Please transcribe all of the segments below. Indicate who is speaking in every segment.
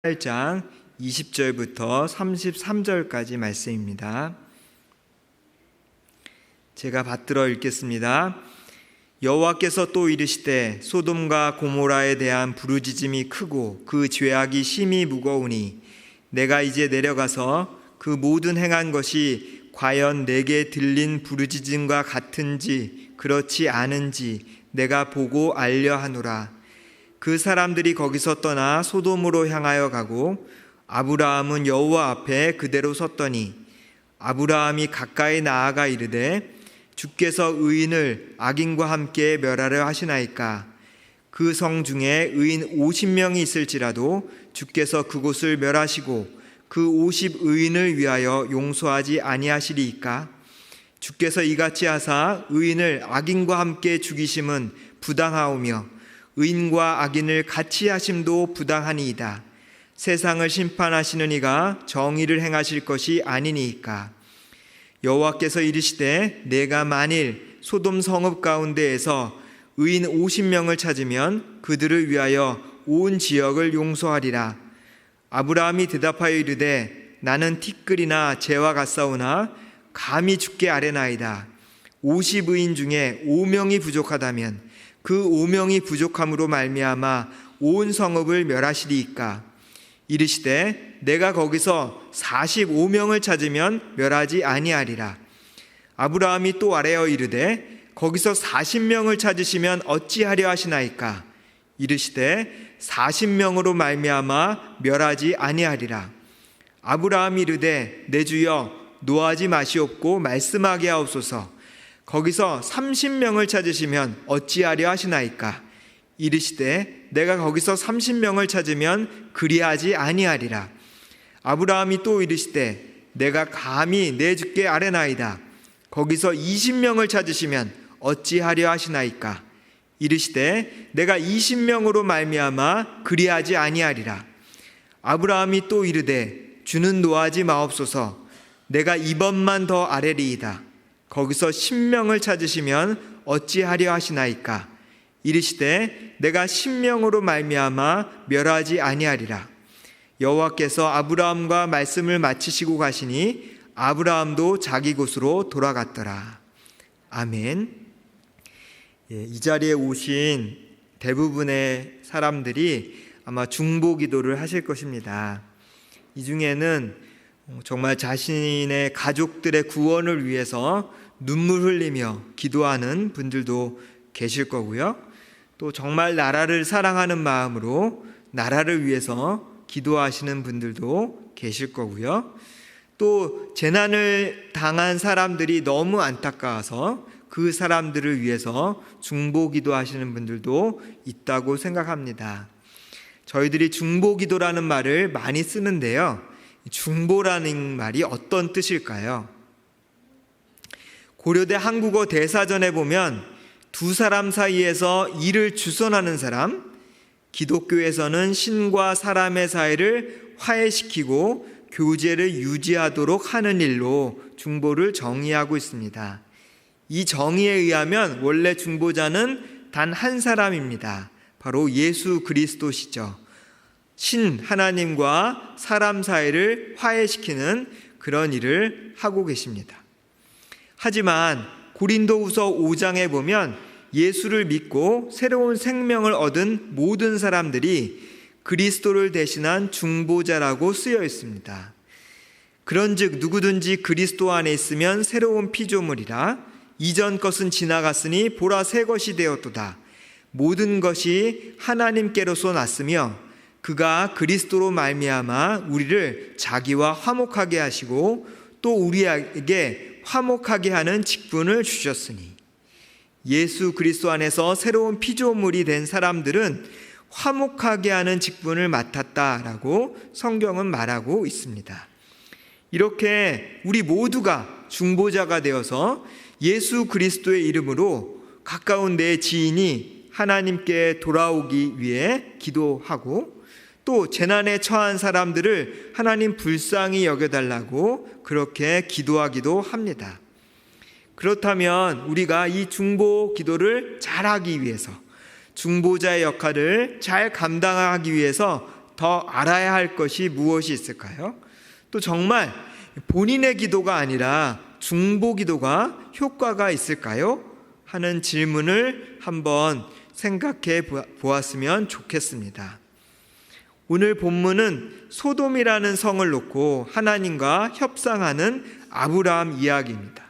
Speaker 1: 8장 20절부터 33절까지 말씀입니다. 제가 받들어 읽겠습니다. 여호와께서 또 이르시되 소돔과 고모라에 대한 부르짖음이 크고 그 죄악이 심히 무거우니 내가 이제 내려가서 그 모든 행한 것이 과연 내게 들린 부르짖음과 같은지 그렇지 않은지 내가 보고 알려 하노라. 그 사람들이 거기서 떠나 소돔으로 향하여 가고 아브라함은 여호와 앞에 그대로 섰더니 아브라함이 가까이 나아가 이르되 주께서 의인을 악인과 함께 멸하려 하시나이까. 그 성 중에 의인 50명이 있을지라도 주께서 그곳을 멸하시고 그 50의인을 위하여 용서하지 아니하시리이까. 주께서 이같이 하사 의인을 악인과 함께 죽이심은 부당하오며 의인과 악인을 같이 하심도 부당하니이다. 세상을 심판하시는 이가 정의를 행하실 것이 아니니이까. 여호와께서 이르시되 내가 만일 소돔 성읍 가운데에서 의인 50명을 찾으면 그들을 위하여 온 지역을 용서하리라. 아브라함이 대답하여 이르되 나는 티끌이나 재와 같사오나 감히 주께 아뢰나이다. 50의인 중에 5명이 부족하다면 그 5명이 부족함으로 말미암아 온 성읍을 멸하시리이까. 이르시되 내가 거기서 45명을 찾으면 멸하지 아니하리라. 아브라함이 또 아뢰어 이르되 거기서 40명을 찾으시면 어찌하려 하시나이까. 이르시되 40명으로 말미암아 멸하지 아니하리라. 아브라함이 이르되 내 주여 노하지 마시옵고 말씀하게 하옵소서. 거기서 30명을 찾으시면 어찌하려 하시나이까. 이르시되 내가 거기서 30명을 찾으면 그리하지 아니하리라. 아브라함이 또 이르시되 내가 감히 내 주께 아뢰나이다. 거기서 20명을 찾으시면 어찌하려 하시나이까. 이르시되 내가 20명으로 말미암아 그리하지 아니하리라. 아브라함이 또 이르되 주는 노하지 마옵소서. 내가 이번만 더 아뢰리이다. 거기서 10명을 찾으시면 어찌하려 하시나이까. 이르시되 내가 10명으로 말미암아 멸하지 아니하리라. 여호와께서 아브라함과 말씀을 마치시고 가시니 아브라함도 자기 곳으로 돌아갔더라. 아멘. 이 자리에 오신 대부분의 사람들이 아마 중보 기도를 하실 것입니다. 이 중에는 정말 자신의 가족들의 구원을 위해서 눈물 흘리며 기도하는 분들도 계실 거고요. 또 정말 나라를 사랑하는 마음으로 나라를 위해서 기도하시는 분들도 계실 거고요. 또 재난을 당한 사람들이 너무 안타까워서 그 사람들을 위해서 중보 기도하시는 분들도 있다고 생각합니다. 저희들이 중보 기도라는 말을 많이 쓰는데요. 중보라는 말이 어떤 뜻일까요? 고려대 한국어 대사전에 보면 두 사람 사이에서 일을 주선하는 사람, 기독교에서는 신과 사람의 사이를 화해시키고 교제를 유지하도록 하는 일로 중보를 정의하고 있습니다. 이 정의에 의하면 원래 중보자는 단 한 사람입니다. 바로 예수 그리스도시죠. 신 하나님과 사람 사이를 화해시키는 그런 일을 하고 계십니다. 하지만 고린도후서 5장에 보면 예수를 믿고 새로운 생명을 얻은 모든 사람들이 그리스도를 대신한 중보자라고 쓰여 있습니다. 그런즉 누구든지 그리스도 안에 있으면 새로운 피조물이라. 이전 것은 지나갔으니 보라 새 것이 되었도다. 모든 것이 하나님께로서 났으며 그가 그리스도로 말미암아 우리를 자기와 화목하게 하시고 또 우리에게 화목하게 하는 직분을 주셨으니. 예수 그리스도 안에서 새로운 피조물이 된 사람들은 화목하게 하는 직분을 맡았다라고 성경은 말하고 있습니다. 이렇게 우리 모두가 중보자가 되어서 예수 그리스도의 이름으로 가까운 내 지인이 하나님께 돌아오기 위해 기도하고 또 재난에 처한 사람들을 하나님 불쌍히 여겨달라고 그렇게 기도하기도 합니다. 그렇다면 우리가 이 중보 기도를 잘하기 위해서, 중보자의 역할을 잘 감당하기 위해서 더 알아야 할 것이 무엇이 있을까요? 또 정말 본인의 기도가 아니라 중보 기도가 효과가 있을까요? 하는 질문을 한번 생각해 보았으면 좋겠습니다. 오늘 본문은 소돔이라는 성을 놓고 하나님과 협상하는 아브라함 이야기입니다.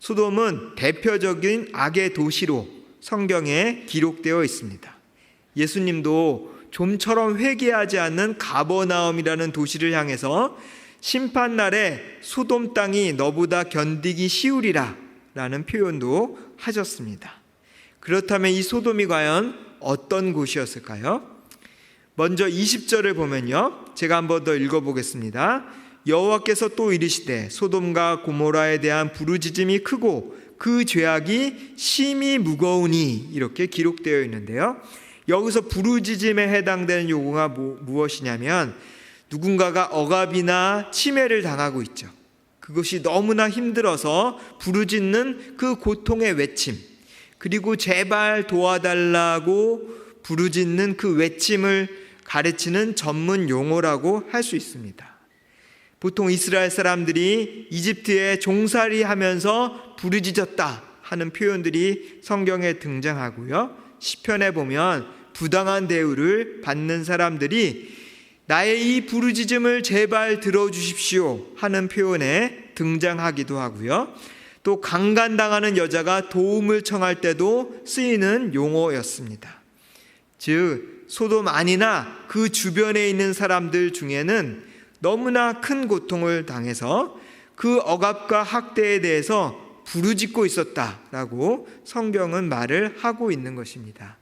Speaker 1: 소돔은 대표적인 악의 도시로 성경에 기록되어 있습니다. 예수님도 좀처럼 회개하지 않는 가버나움이라는 도시를 향해서 심판날에 소돔 땅이 너보다 견디기 쉬우리라 라는 표현도 하셨습니다. 그렇다면 이 소돔이 과연 어떤 곳이었을까요? 먼저 20절을 보면요, 제가 한 번 더 읽어보겠습니다. 여호와께서 또 이르시되 소돔과 고모라에 대한 부르짖음이 크고 그 죄악이 심히 무거우니, 이렇게 기록되어 있는데요, 여기서 부르짖음에 해당되는 용어가 무엇이냐면 누군가가 억압이나 침해를 당하고 있죠. 그것이 너무나 힘들어서 부르짖는 그 고통의 외침, 그리고 제발 도와달라고 부르짖는 그 외침을 가르치는 전문 용어라고 할 수 있습니다. 보통 이스라엘 사람들이 이집트에 종살이 하면서 부르짖었다 하는 표현들이 성경에 등장하고요, 시편에 보면 부당한 대우를 받는 사람들이 나의 이 부르짖음을 제발 들어주십시오 하는 표현에 등장하기도 하고요, 또 강간당하는 여자가 도움을 청할 때도 쓰이는 용어였습니다. 즉 소돔 안이나 그 주변에 있는 사람들 중에는 너무나 큰 고통을 당해서 그 억압과 학대에 대해서 부르짖고 있었다라고 성경은 말을 하고 있는 것입니다.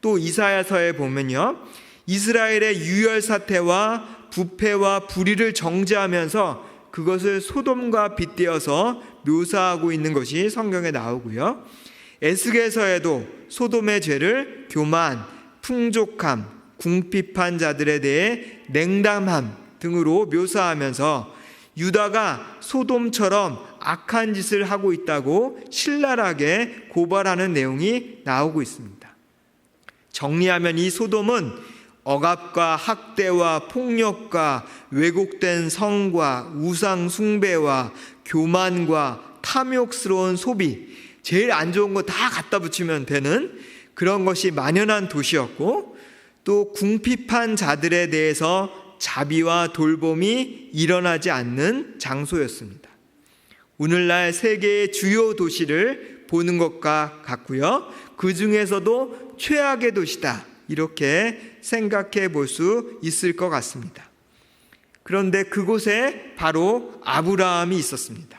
Speaker 1: 또 이사야서에 보면요, 이스라엘의 유혈 사태와 부패와 불의를 정죄하면서 그것을 소돔과 빗대어서 묘사하고 있는 것이 성경에 나오고요, 에스겔서에도 소돔의 죄를 교만, 풍족함, 궁핍한 자들에 대해 냉담함 등으로 묘사하면서 유다가 소돔처럼 악한 짓을 하고 있다고 신랄하게 고발하는 내용이 나오고 있습니다. 정리하면 이 소돔은 억압과 학대와 폭력과 왜곡된 성과 우상 숭배와 교만과 탐욕스러운 소비, 제일 안 좋은 거 다 갖다 붙이면 되는 그런 것이 만연한 도시였고, 또 궁핍한 자들에 대해서 자비와 돌봄이 일어나지 않는 장소였습니다. 오늘날 세계의 주요 도시를 보는 것과 같고요, 그 중에서도 최악의 도시다, 이렇게 생각해 볼 수 있을 것 같습니다. 그런데 그곳에 바로 아브라함이 있었습니다.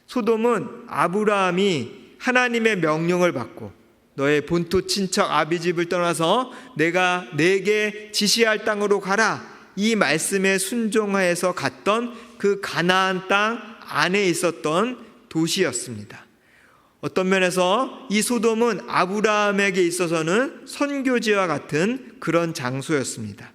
Speaker 1: 소돔은 아브라함이 하나님의 명령을 받고 너의 본토 친척 아비집을 떠나서 내가 내게 지시할 땅으로 가라, 이 말씀에 순종하여서 갔던 그 가나안 땅 안에 있었던 도시였습니다. 어떤 면에서 이 소돔은 아브라함에게 있어서는 선교지와 같은 그런 장소였습니다.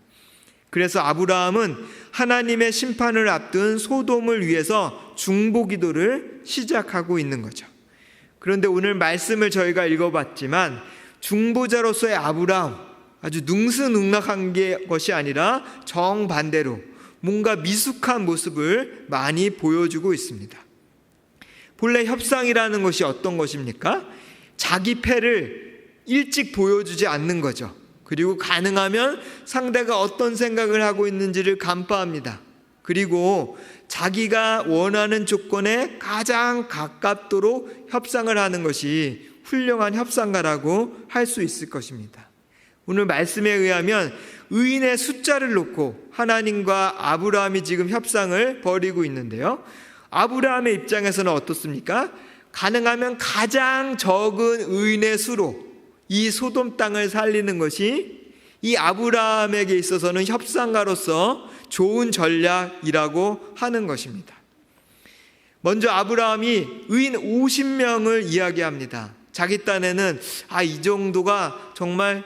Speaker 1: 그래서 아브라함은 하나님의 심판을 앞둔 소돔을 위해서 중보 기도를 시작하고 있는 거죠. 그런데 오늘 말씀을 저희가 읽어봤지만 중보자로서의 아브라함, 아주 능수능락한 것이 아니라 정반대로 뭔가 미숙한 모습을 많이 보여주고 있습니다. 본래 협상이라는 것이 어떤 것입니까? 자기 패를 일찍 보여주지 않는 거죠. 그리고 가능하면 상대가 어떤 생각을 하고 있는지를 간파합니다. 그리고 자기가 원하는 조건에 가장 가깝도록 협상을 하는 것이 훌륭한 협상가라고 할 수 있을 것입니다. 오늘 말씀에 의하면 의인의 숫자를 놓고 하나님과 아브라함이 지금 협상을 벌이고 있는데요, 아브라함의 입장에서는 어떻습니까? 가능하면 가장 적은 의인의 수로 이 소돔 땅을 살리는 것이 이 아브라함에게 있어서는 협상가로서 좋은 전략이라고 하는 것입니다. 먼저 아브라함이 의인 50명을 이야기합니다. 자기 딴에는 이 정도가 정말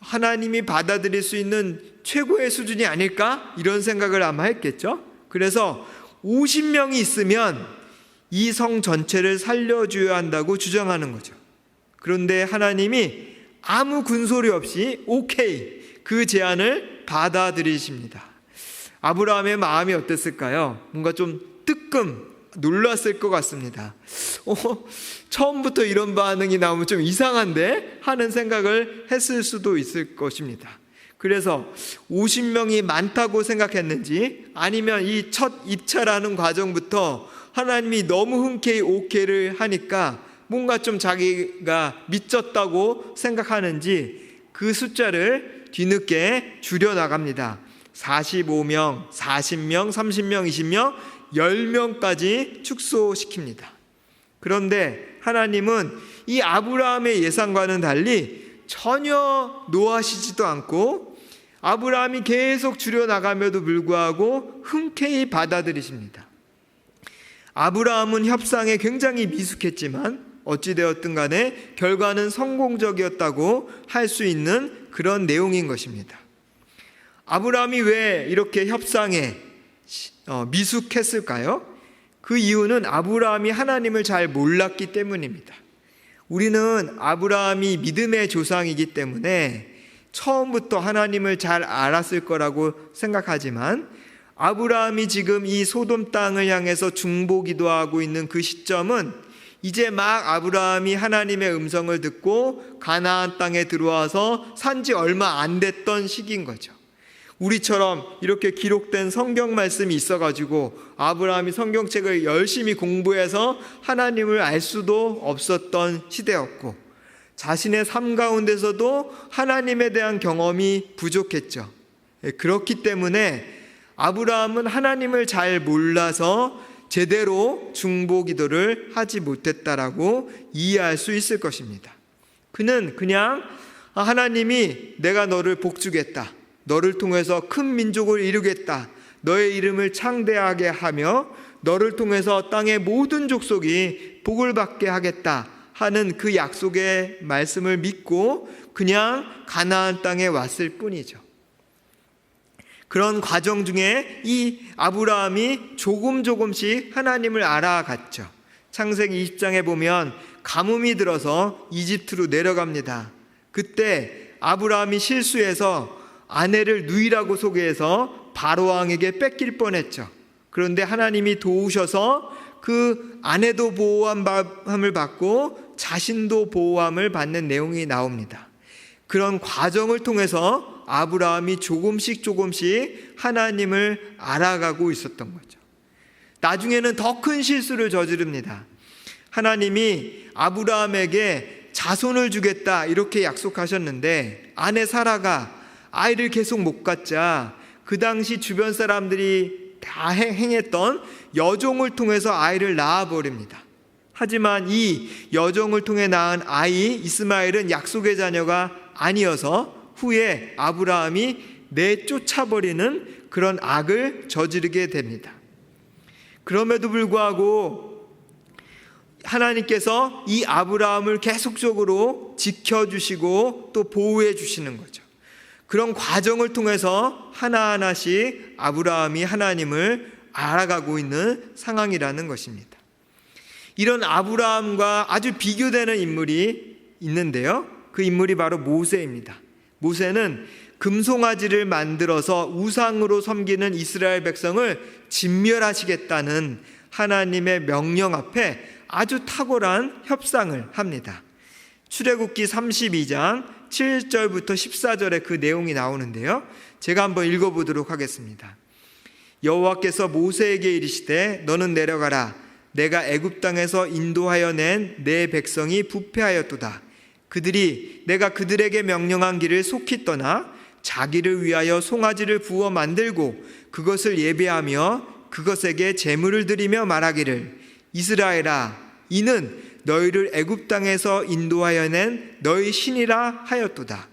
Speaker 1: 하나님이 받아들일 수 있는 최고의 수준이 아닐까? 이런 생각을 아마 했겠죠. 그래서 50명이 있으면 이 성 전체를 살려줘야 한다고 주장하는 거죠. 그런데 하나님이 아무 군소리 없이 오케이, 그 제안을 받아들이십니다. 아브라함의 마음이 어땠을까요? 뭔가 좀 뜨끔 놀랐을 것 같습니다. 처음부터 이런 반응이 나오면 좀 이상한데? 하는 생각을 했을 수도 있을 것입니다. 그래서 50명이 많다고 생각했는지, 아니면 이 첫 입찰하는 과정부터 하나님이 너무 흔쾌히 오케이를 하니까 뭔가 좀 자기가 미쳤다고 생각하는지 그 숫자를 뒤늦게 줄여나갑니다. 45명, 40명, 30명, 20명, 10명까지 축소시킵니다. 그런데 하나님은 이 아브라함의 예상과는 달리 전혀 노하시지도 않고 아브라함이 계속 줄여나감에도 불구하고 흔쾌히 받아들이십니다. 아브라함은 협상에 굉장히 미숙했지만 어찌되었든 간에 결과는 성공적이었다고 할 수 있는 그런 내용인 것입니다. 아브라함이 왜 이렇게 협상에 미숙했을까요? 그 이유는 아브라함이 하나님을 잘 몰랐기 때문입니다. 우리는 아브라함이 믿음의 조상이기 때문에 처음부터 하나님을 잘 알았을 거라고 생각하지만, 아브라함이 지금 이 소돔 땅을 향해서 중보기도하고 있는 그 시점은 이제 막 아브라함이 하나님의 음성을 듣고 가나안 땅에 들어와서 산지 얼마 안 됐던 시기인 거죠. 우리처럼 이렇게 기록된 성경 말씀이 있어가지고 아브라함이 성경책을 열심히 공부해서 하나님을 알 수도 없었던 시대였고, 자신의 삶 가운데서도 하나님에 대한 경험이 부족했죠. 그렇기 때문에 아브라함은 하나님을 잘 몰라서 제대로 중보기도를 하지 못했다라고 이해할 수 있을 것입니다. 그는 그냥 하나님이 내가 너를 복주겠다, 너를 통해서 큰 민족을 이루겠다, 너의 이름을 창대하게 하며 너를 통해서 땅의 모든 족속이 복을 받게 하겠다 하는 그 약속의 말씀을 믿고 그냥 가나안 땅에 왔을 뿐이죠. 그런 과정 중에 이 아브라함이 조금씩 하나님을 알아갔죠. 창세기 20장에 보면 가뭄이 들어서 이집트로 내려갑니다. 그때 아브라함이 실수해서 아내를 누이라고 소개해서 바로왕에게 뺏길 뻔했죠. 그런데 하나님이 도우셔서 그 아내도 보호함을 받고 자신도 보호함을 받는 내용이 나옵니다. 그런 과정을 통해서 아브라함이 조금씩 하나님을 알아가고 있었던 거죠. 나중에는 더 큰 실수를 저지릅니다. 하나님이 아브라함에게 자손을 주겠다 이렇게 약속하셨는데 아내 사라가 아이를 계속 못 갖자 그 당시 주변 사람들이 다 행했던 여종을 통해서 아이를 낳아버립니다. 하지만 이 여종을 통해 낳은 아이 이스마엘은 약속의 자녀가 아니어서 후에 아브라함이 내쫓아버리는 그런 악을 저지르게 됩니다. 그럼에도 불구하고 하나님께서 이 아브라함을 계속적으로 지켜주시고 또 보호해 주시는 거죠. 그런 과정을 통해서 하나하나씩 아브라함이 하나님을 알아가고 있는 상황이라는 것입니다. 이런 아브라함과 아주 비교되는 인물이 있는데요. 그 인물이 바로 모세입니다. 모세는 금송아지를 만들어서 우상으로 섬기는 이스라엘 백성을 진멸하시겠다는 하나님의 명령 앞에 아주 탁월한 협상을 합니다. 출애굽기 32장 7절부터 14절에 그 내용이 나오는데요. 제가 한번 읽어보도록 하겠습니다. 여호와께서 모세에게 이르시되 너는 내려가라. 내가 애굽 땅에서 인도하여 낸 내 백성이 부패하였도다. 그들이 내가 그들에게 명령한 길을 속히 떠나 자기를 위하여 송아지를 부어 만들고 그것을 예배하며 그것에게 제물을 드리며 말하기를 이스라엘아 이는 너희를 애굽 땅에서 인도하여 낸 너희 신이라 하였도다.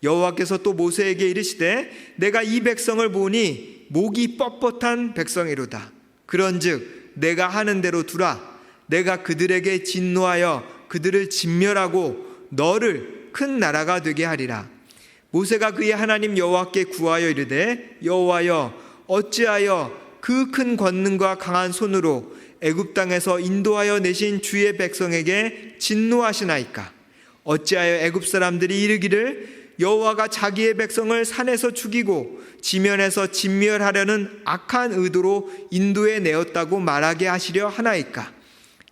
Speaker 1: 여호와께서 또 모세에게 이르시되 내가 이 백성을 보니 목이 뻣뻣한 백성이로다. 그런즉 내가 하는 대로 두라. 내가 그들에게 진노하여 그들을 진멸하고 너를 큰 나라가 되게 하리라. 모세가 그의 하나님 여호와께 구하여 이르되 여호와여 어찌하여 그 큰 권능과 강한 손으로 애굽 땅에서 인도하여 내신 주의 백성에게 진노하시나이까. 어찌하여 애굽 사람들이 이르기를 여호와가 자기의 백성을 산에서 죽이고 지면에서 진멸하려는 악한 의도로 인도해 내었다고 말하게 하시려 하나이까?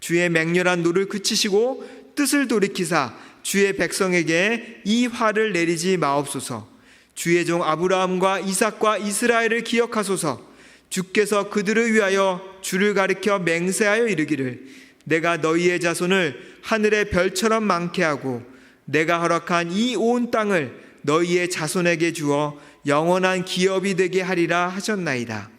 Speaker 1: 주의 맹렬한 노를 그치시고 뜻을 돌이키사 주의 백성에게 이 화를 내리지 마옵소서. 주의 종 아브라함과 이삭과 이스라엘을 기억하소서. 주께서 그들을 위하여 주를 가리켜 맹세하여 이르기를 내가 너희의 자손을 하늘의 별처럼 많게 하고 내가 허락한 이 온 땅을 너희의 자손에게 주어 영원한 기업이 되게 하리라 하셨나이다.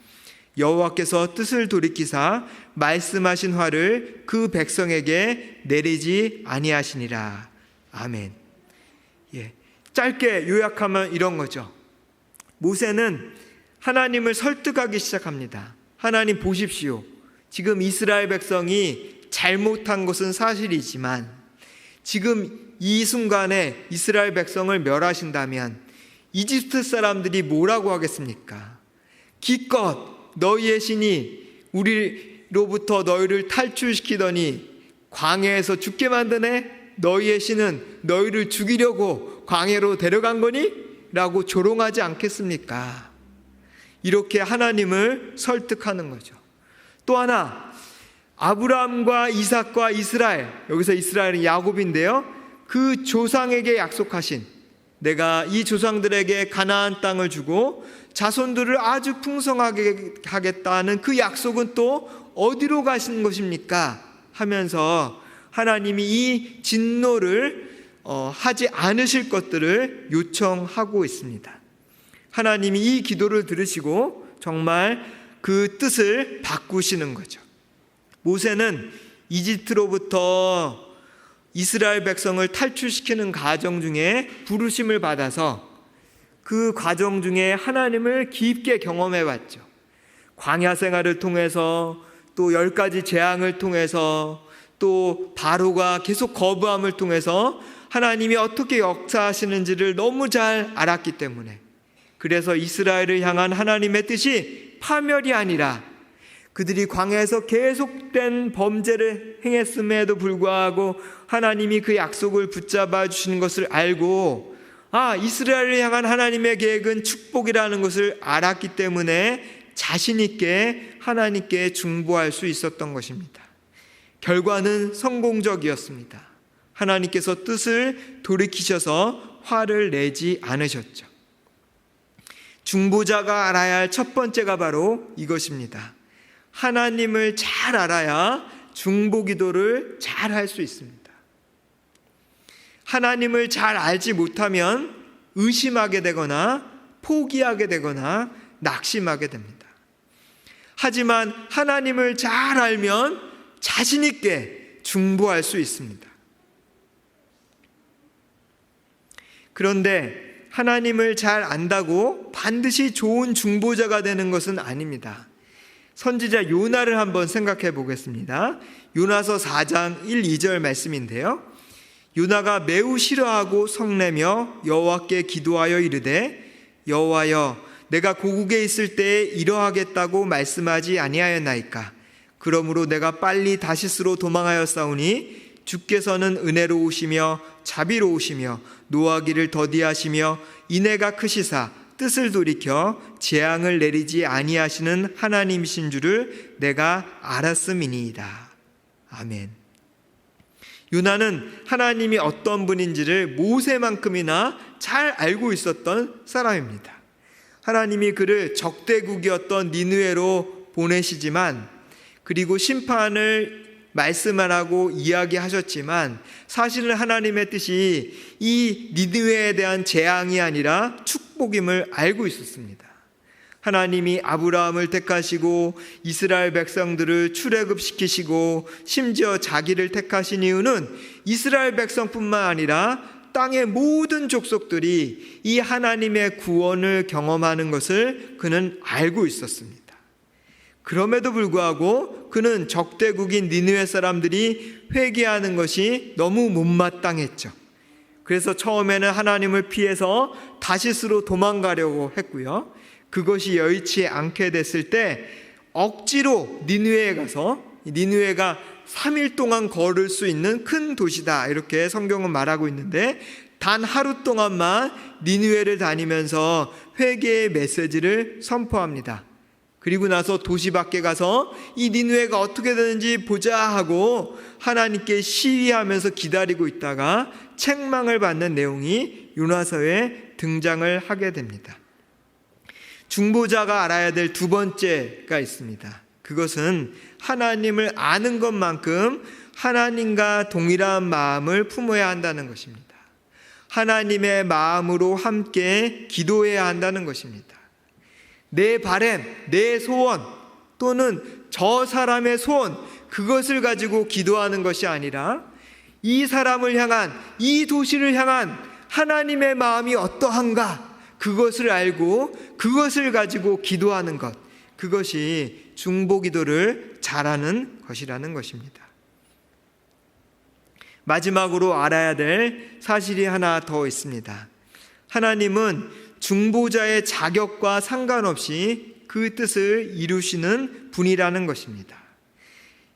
Speaker 1: 여호와께서 뜻을 돌이키사 말씀하신 화를 그 백성에게 내리지 아니하시니라. 아멘. 짧게 요약하면 이런 거죠. 모세는 하나님을 설득하기 시작합니다. 하나님 보십시오. 지금 이스라엘 백성이 잘못한 것은 사실이지만 지금 이 순간에 이스라엘 백성을 멸하신다면 이집트 사람들이 뭐라고 하겠습니까? 기껏 너희의 신이 우리로부터 너희를 탈출시키더니 광야에서 죽게 만드네? 너희의 신은 너희를 죽이려고 광야로 데려간 거니? 라고 조롱하지 않겠습니까? 이렇게 하나님을 설득하는 거죠. 또 하나, 아브라함과 이삭과 이스라엘, 여기서 이스라엘은 야곱인데요, 그 조상에게 약속하신 내가 이 조상들에게 가나안 땅을 주고 자손들을 아주 풍성하게 하겠다는 그 약속은 또 어디로 가신 것입니까? 하면서 하나님이 이 진노를 하지 않으실 것들을 요청하고 있습니다. 하나님이 이 기도를 들으시고 정말 그 뜻을 바꾸시는 거죠. 모세는 이집트로부터 이스라엘 백성을 탈출시키는 과정 중에 부르심을 받아서 그 과정 중에 하나님을 깊게 경험해 봤죠. 광야 생활을 통해서 또 10가지 재앙을 통해서 또 바로가 계속 거부함을 통해서 하나님이 어떻게 역사하시는지를 너무 잘 알았기 때문에, 그래서 이스라엘을 향한 하나님의 뜻이 파멸이 아니라 그들이 광야에서 계속된 범죄를 행했음에도 불구하고 하나님이 그 약속을 붙잡아 주시는 것을 알고, 이스라엘을 향한 하나님의 계획은 축복이라는 것을 알았기 때문에 자신 있게 하나님께 중보할 수 있었던 것입니다. 결과는 성공적이었습니다. 하나님께서 뜻을 돌이키셔서 화를 내지 않으셨죠. 중보자가 알아야 할 첫 번째가 바로 이것입니다. 하나님을 잘 알아야 중보 기도를 잘 할 수 있습니다. 하나님을 잘 알지 못하면 의심하게 되거나 포기하게 되거나 낙심하게 됩니다. 하지만 하나님을 잘 알면 자신 있게 중보할 수 있습니다. 그런데 하나님을 잘 안다고 반드시 좋은 중보자가 되는 것은 아닙니다. 선지자 요나를 한번 생각해 보겠습니다. 요나서 4장 1, 2절 말씀인데요. 요나가 매우 싫어하고 성내며 여호와께 기도하여 이르되 여호와여 내가 고국에 있을 때에 이러하겠다고 말씀하지 아니하였나이까. 그러므로 내가 빨리 다시스로 도망하였사오니 주께서는 은혜로우시며 자비로우시며 노하기를 더디하시며 인애가 크시사 뜻을 돌이켜 재앙을 내리지 아니하시는 하나님이신 줄을 내가 알았음이니이다. 아멘. 요나는 하나님이 어떤 분인지를 모세만큼이나 잘 알고 있었던 사람입니다. 하나님이 그를 적대국이었던 니느웨로 보내시지만, 그리고 심판을 말씀하라고 이야기하셨지만 사실은 하나님의 뜻이 이 니느웨에 대한 재앙이 아니라 축복임을 알고 있었습니다. 하나님이 아브라함을 택하시고 이스라엘 백성들을 출애굽시키시고 심지어 자기를 택하신 이유는 이스라엘 백성뿐만 아니라 땅의 모든 족속들이 이 하나님의 구원을 경험하는 것을 그는 알고 있었습니다. 그럼에도 불구하고 그는 적대국인 니느웨 사람들이 회개하는 것이 너무 못마땅했죠. 그래서 처음에는 하나님을 피해서 다시스로 도망가려고 했고요. 그것이 여의치 않게 됐을 때 억지로 니느웨에 가서, 니느웨가 3일 동안 걸을 수 있는 큰 도시다 이렇게 성경은 말하고 있는데 단 하루 동안만 니느웨를 다니면서 회개의 메시지를 선포합니다. 그리고 나서 도시 밖에 가서 이 니느웨가 어떻게 되는지 보자 하고 하나님께 시위하면서 기다리고 있다가 책망을 받는 내용이 요나서에 등장을 하게 됩니다. 중보자가 알아야 될 두 번째가 있습니다. 그것은 하나님을 아는 것만큼 하나님과 동일한 마음을 품어야 한다는 것입니다. 하나님의 마음으로 함께 기도해야 한다는 것입니다. 내 바램, 내 소원 또는 저 사람의 소원, 그것을 가지고 기도하는 것이 아니라 이 사람을 향한, 이 도시를 향한 하나님의 마음이 어떠한가, 그것을 알고 그것을 가지고 기도하는 것, 그것이 중보기도를 잘하는 것이라는 것입니다. 마지막으로 알아야 될 사실이 하나 더 있습니다. 하나님은 중보자의 자격과 상관없이 그 뜻을 이루시는 분이라는 것입니다.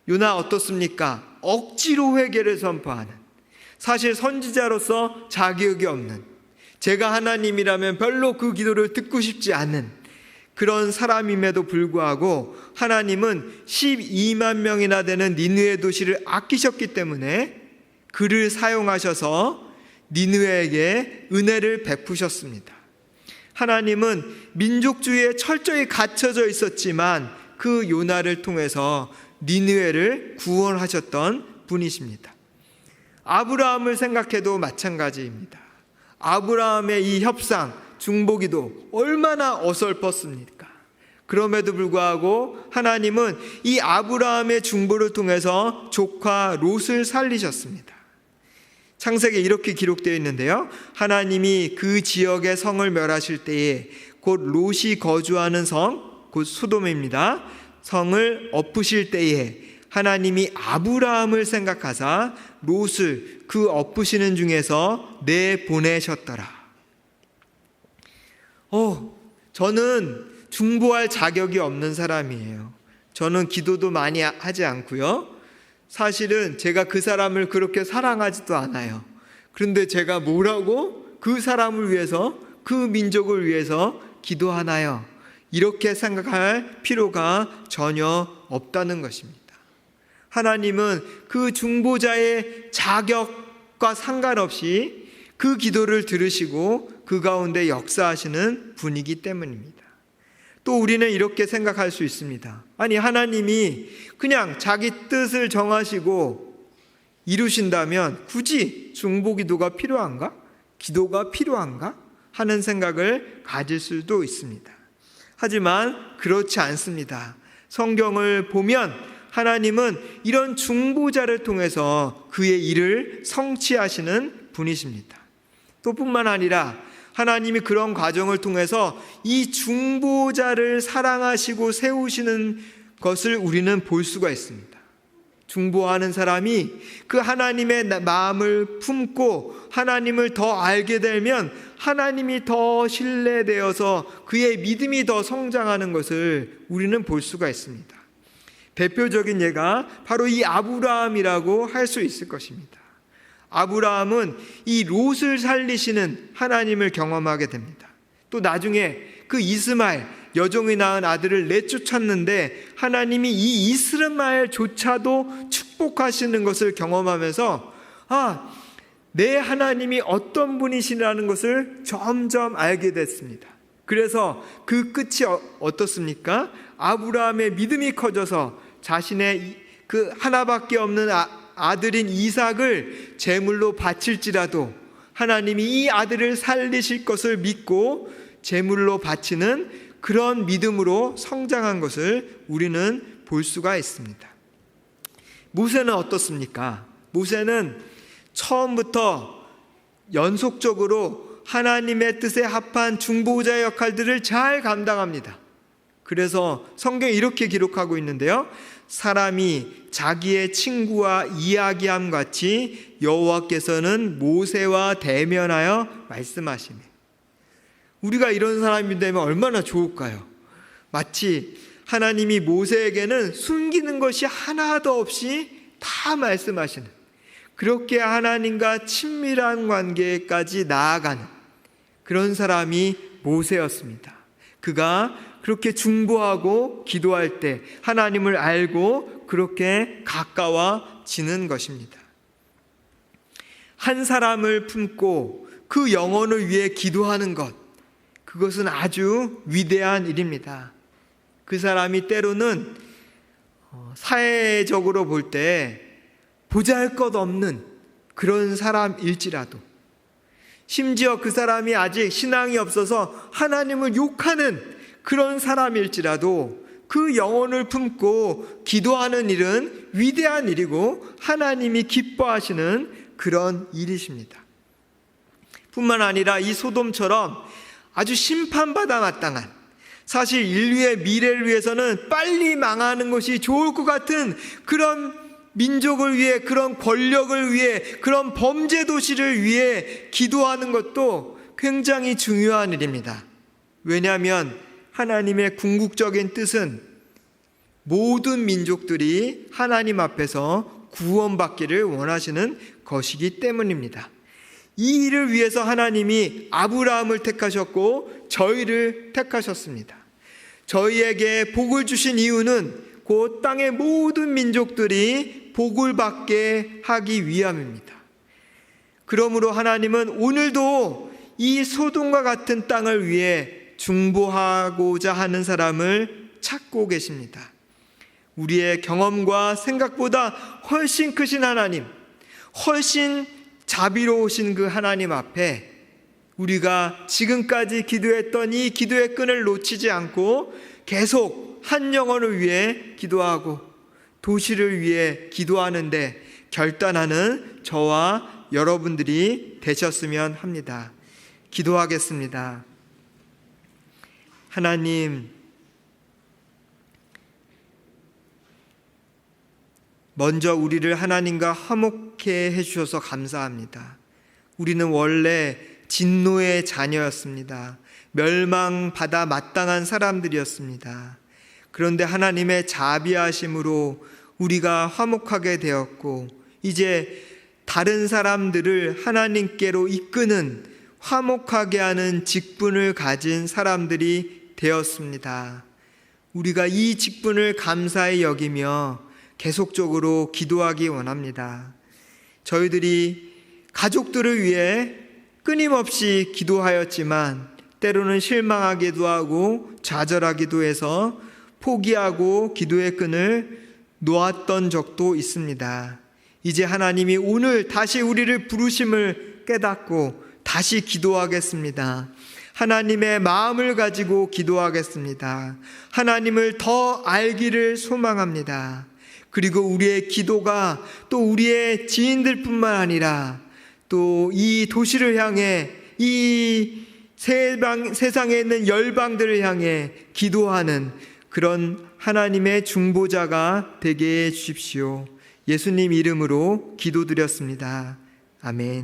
Speaker 1: 요나 어떻습니까? 억지로 회개를 선포하는, 사실 선지자로서 자격이 없는, 제가 하나님이라면 별로 그 기도를 듣고 싶지 않은 그런 사람임에도 불구하고 하나님은 12만 명이나 되는 니느웨 도시를 아끼셨기 때문에 그를 사용하셔서 니느웨에게 은혜를 베푸셨습니다. 하나님은 민족주의에 철저히 갇혀져 있었지만 그 요나를 통해서 니느웨를 구원하셨던 분이십니다. 아브라함을 생각해도 마찬가지입니다. 아브라함의 이 협상, 중보기도 얼마나 어설펐습니까? 그럼에도 불구하고 하나님은 이 아브라함의 중보를 통해서 조카 롯을 살리셨습니다. 창세기에 이렇게 기록되어 있는데요, 하나님이 그 지역의 성을 멸하실 때에 곧 롯이 거주하는 성, 곧 소돔입니다, 성을 엎으실 때에 하나님이 아브라함을 생각하사 롯을 그 엎으시는 중에서 내보내셨더라. 저는 중보할 자격이 없는 사람이에요. 저는 기도도 많이 하지 않고요, 사실은 제가 그 사람을 그렇게 사랑하지도 않아요. 그런데 제가 뭐라고 그 사람을 위해서, 그 민족을 위해서 기도하나요? 이렇게 생각할 필요가 전혀 없다는 것입니다. 하나님은 그 중보자의 자격과 상관없이 그 기도를 들으시고 그 가운데 역사하시는 분이기 때문입니다. 또 우리는 이렇게 생각할 수 있습니다. 아니, 하나님이 그냥 자기 뜻을 정하시고 이루신다면 굳이 중보기도가 필요한가? 기도가 필요한가? 하는 생각을 가질 수도 있습니다. 하지만 그렇지 않습니다. 성경을 보면 하나님은 이런 중보자를 통해서 그의 일을 성취하시는 분이십니다. 또 뿐만 아니라 하나님이 그런 과정을 통해서 이 중보자를 사랑하시고 세우시는 것을 우리는 볼 수가 있습니다. 중보하는 사람이 그 하나님의 마음을 품고 하나님을 더 알게 되면 하나님이 더 신뢰되어서 그의 믿음이 더 성장하는 것을 우리는 볼 수가 있습니다. 대표적인 예가 바로 이 아브라함이라고 할 수 있을 것입니다. 아브라함은 이 롯을 살리시는 하나님을 경험하게 됩니다. 또 나중에 그 이스마엘, 여종이 낳은 아들을 내쫓았는데 하나님이 이 이스마엘조차도 축복하시는 것을 경험하면서 내 하나님이 어떤 분이시라는 것을 점점 알게 됐습니다. 그래서 그 끝이 어떻습니까? 아브라함의 믿음이 커져서 자신의 그 하나밖에 없는 아들인 이삭을 제물로 바칠지라도 하나님이 이 아들을 살리실 것을 믿고 제물로 바치는 그런 믿음으로 성장한 것을 우리는 볼 수가 있습니다. 모세는 어떻습니까? 모세는 처음부터 연속적으로 하나님의 뜻에 합한 중보자의 역할들을 잘 감당합니다. 그래서 성경에 이렇게 기록하고 있는데요, 사람이 자기의 친구와 이야기함 같이 여호와께서는 모세와 대면하여 말씀하시네. 우리가 이런 사람이 되면 얼마나 좋을까요? 마치 하나님이 모세에게는 숨기는 것이 하나도 없이 다 말씀하시는, 그렇게 하나님과 친밀한 관계까지 나아가는 그런 사람이 모세였습니다. 그가 그렇게 중보하고 기도할 때 하나님을 알고 그렇게 가까워지는 것입니다. 한 사람을 품고 그 영혼을 위해 기도하는 것, 그것은 아주 위대한 일입니다. 그 사람이 때로는 사회적으로 볼 때 보잘것없는 그런 사람일지라도, 심지어 그 사람이 아직 신앙이 없어서 하나님을 욕하는 그런 사람일지라도 그 영혼을 품고 기도하는 일은 위대한 일이고 하나님이 기뻐하시는 그런 일이십니다. 뿐만 아니라 이 소돔처럼 아주 심판받아 마땅한, 사실 인류의 미래를 위해서는 빨리 망하는 것이 좋을 것 같은 그런 민족을 위해, 그런 권력을 위해, 그런 범죄 도시를 위해 기도하는 것도 굉장히 중요한 일입니다. 왜냐하면 하나님의 궁극적인 뜻은 모든 민족들이 하나님 앞에서 구원받기를 원하시는 것이기 때문입니다. 이 일을 위해서 하나님이 아브라함을 택하셨고 저희를 택하셨습니다. 저희에게 복을 주신 이유는 곧 땅의 모든 민족들이 복을 받게 하기 위함입니다. 그러므로 하나님은 오늘도 이 소돔과 같은 땅을 위해 중보하고자 하는 사람을 찾고 계십니다. 우리의 경험과 생각보다 훨씬 크신 하나님, 훨씬 자비로우신 그 하나님 앞에 우리가 지금까지 기도했던 이 기도의 끈을 놓치지 않고 계속 한 영혼을 위해 기도하고 도시를 위해 기도하는데 결단하는 저와 여러분들이 되셨으면 합니다. 기도하겠습니다. 하나님, 먼저 우리를 하나님과 화목케 해주셔서 감사합니다. 우리는 원래 진노의 자녀였습니다. 멸망받아 마땅한 사람들이었습니다. 그런데 하나님의 자비하심으로 우리가 화목하게 되었고 이제 다른 사람들을 하나님께로 이끄는 화목하게 하는 직분을 가진 사람들이 되었습니다. 우리가 이 직분을 감사히 여기며 계속적으로 기도하기 원합니다. 저희들이 가족들을 위해 끊임없이 기도하였지만 때로는 실망하기도 하고 좌절하기도 해서 포기하고 기도의 끈을 놓았던 적도 있습니다. 이제 하나님이 오늘 다시 우리를 부르심을 깨닫고 다시 기도하겠습니다. 하나님의 마음을 가지고 기도하겠습니다. 하나님을 더 알기를 소망합니다. 그리고 우리의 기도가 또 우리의 지인들뿐만 아니라 또 이 도시를 향해, 이 세상에 있는 열방들을 향해 기도하는 그런 하나님의 중보자가 되게 해 주십시오. 예수님 이름으로 기도드렸습니다. 아멘.